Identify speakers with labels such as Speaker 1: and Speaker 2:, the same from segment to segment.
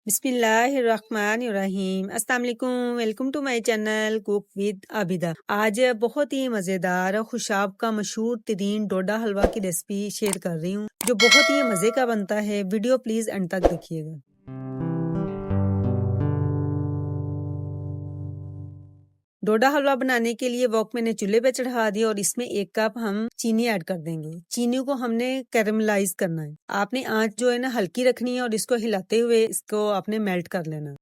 Speaker 1: बिस्मिल्लाहिर्रहमानिर्रहीम। अस्सलाम वालेकुम। Welcome to my channel cook with Abida. आज बहुत ही मज़ेदार खुशाब का मशहूर तरीन डोडा हलवा की रेसिपी शेयर कर रही हूँ जो बहुत ही मज़े का बनता है। वीडियो प्लीज़ एंड तक देखिएगा। डोडा हलवा बनाने के लिए वॉक मैंने चूल्हे पे चढ़ा दिया और इसमें 1 कप हम चीनी ऐड कर देंगे। चीनी को हमने कैरेमलाइज करना है। आपने आंच जो है ना हल्की रखनी है और इसको हिलाते हुए इसको आपने मेल्ट कर लेना है।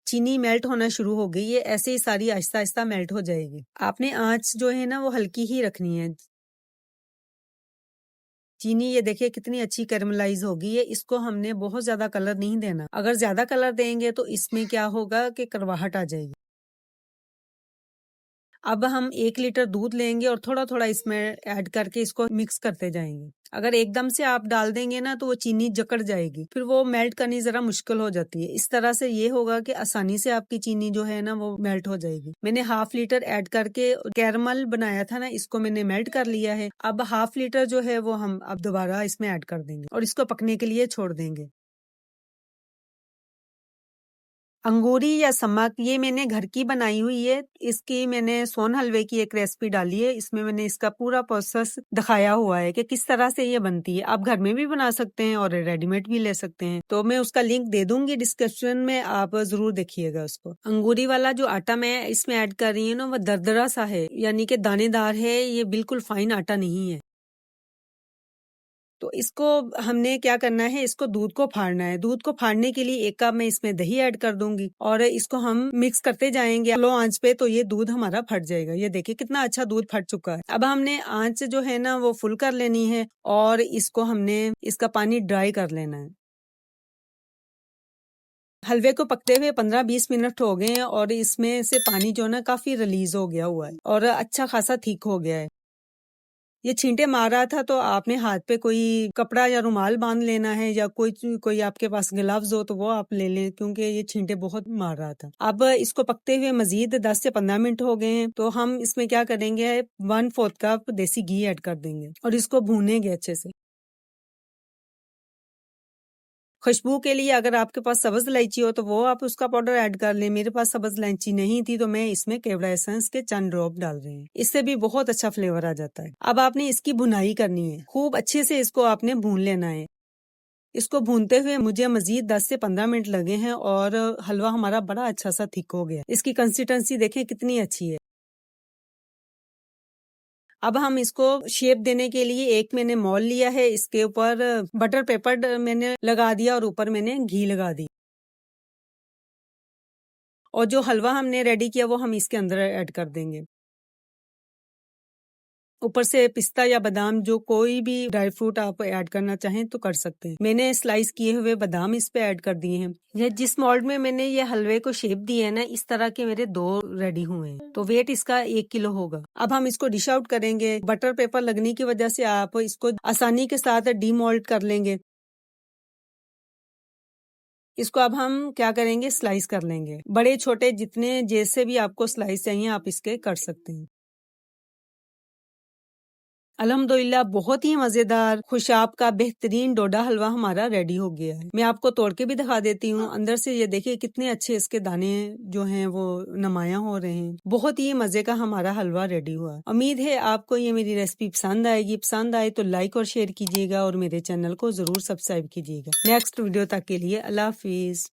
Speaker 1: चीनी मेल्ट होना शुरू हो गई है, ऐसे ही सारी आहिस्ता आहिस्ता मेल्ट हो जाएगी। आपने आंच जो है ना वो हल्की ही रखनी है। चीनी ये देखिए कितनी अच्छी कैरेमलाइज हो गई है। इसको हमने बहुत ज्यादा कलर नहीं देना। अगर ज्यादा कलर देंगे तो इसमें क्या होगा कि कड़वाहट आ जाएगी। अब हम 1 लीटर दूध लेंगे और थोड़ा थोड़ा इसमें ऐड करके इसको मिक्स करते जाएंगे। अगर एकदम से आप डाल देंगे ना तो वो चीनी जकड़ जाएगी, फिर वो मेल्ट करनी जरा मुश्किल हो जाती है। इस तरह से ये होगा कि आसानी से आपकी चीनी जो है ना वो मेल्ट हो जाएगी। मैंने 1/2 लीटर ऐड करके कैरमल बनाया था ना, इसको मैंने मेल्ट कर लिया है। अब 1/2 लीटर जो है वो हम अब दोबारा इसमें ऐड कर देंगे और इसको पकने के लिए छोड़ देंगे। अंगूरी या समक ये मैंने घर की बनाई हुई है। इसकी मैंने सोन हलवे की एक रेसिपी डाली है। इसमें मैंने इसका पूरा प्रोसेस दिखाया हुआ है कि किस तरह से ये बनती है। आप घर में भी बना सकते हैं और रेडीमेड भी ले सकते हैं। तो मैं उसका लिंक दे दूंगी डिस्क्रिप्शन में, आप जरूर देखिएगा उसको। अंगूरी वाला जो आटा मैं इसमें ऐड कर रही हूँ ना वो दरदरा सा है, यानी कि दानेदार है। ये बिल्कुल फाइन आटा नहीं है। तो इसको हमने क्या करना है, इसको दूध को फाड़ना है। दूध को फाड़ने के लिए 1 कप मैं इसमें दही ऐड कर दूंगी और इसको हम मिक्स करते जाएंगे लो आंच पे, तो ये दूध हमारा फट जाएगा। ये देखिए कितना अच्छा दूध फट चुका है। अब हमने आंच जो है ना वो फुल कर लेनी है और इसको हमने इसका पानी ड्राई कर लेना है। हलवे को पकते हुए 15-20 मिनट हो गए हैं और इसमें से पानी जो है ना काफी रिलीज हो गया हुआ है और अच्छा खासा थिक हो गया है। ये छींटे मार रहा था तो आपने हाथ पे कोई कपड़ा या रुमाल बांध लेना है, या कोई आपके पास ग्लव्स हो तो वो आप ले लें, क्योंकि ये छींटे बहुत मार रहा था। अब इसको पकते हुए मजीद 10 से 15 मिनट हो गए हैं, तो हम इसमें क्या करेंगे, 1/4 कप देसी घी ऐड कर देंगे और इसको भूनेंगे अच्छे से। खुशबू के लिए अगर आपके पास सब्ज इलायची हो तो वो आप उसका पाउडर ऐड कर लें। मेरे पास सब्ज इलायची नहीं थी तो मैं इसमें केवड़ा एसेंस के चंद ड्रॉप डाल रही हूँ। इससे भी बहुत अच्छा फ्लेवर आ जाता है। अब आपने इसकी भुनाई करनी है, खूब अच्छे से इसको आपने भून लेना है। इसको भूनते हुए मुझे मजीद 10 से 15 मिनट लगे हैं और हलवा हमारा बड़ा अच्छा सा थिक हो गया। इसकी कंसिस्टेंसी देखें कितनी अच्छी है। अब हम इसको शेप देने के लिए एक मैंने मॉल लिया है, इसके ऊपर बटर पेपर मैंने लगा दिया और ऊपर मैंने घी लगा दी और जो हलवा हमने रेडी किया वो हम इसके अंदर ऐड कर देंगे। ऊपर से पिस्ता या बादाम, जो कोई भी ड्राई फ्रूट आप ऐड करना चाहें तो कर सकते हैं। मैंने स्लाइस किए हुए बादाम इस पे ऐड कर दिए हैं। ये जिस मोल्ड में मैंने ये हलवे को शेप दी है ना, इस तरह के मेरे 2 रेडी हुए हैं। तो वेट इसका 1 किलो होगा। अब हम इसको डिश आउट करेंगे। बटर पेपर लगने की वजह से आप इसको आसानी के साथ डीमोल्ड कर लेंगे। इसको अब हम क्या करेंगे, स्लाइस कर लेंगे। बड़े छोटे जितने जैसे भी आपको स्लाइस चाहिए आप इसके कर सकते हैं। अल्हम्दुलिल्लाह बहुत ही मजेदार खुशाब का बेहतरीन डोडा हलवा हमारा रेडी हो गया है। मैं आपको तोड़ के भी दिखा देती हूँ। अंदर से ये देखिए कितने अच्छे इसके दाने जो हैं वो नुमाया हो रहे हैं। बहुत ही मजे का हमारा हलवा रेडी हुआ। उम्मीद है आपको ये मेरी रेसिपी पसंद आएगी। पसंद आए तो लाइक और शेयर कीजिएगा और मेरे चैनल को जरूर सब्सक्राइब कीजिएगा। नेक्स्ट वीडियो तक के लिए अल्लाह हाफिज।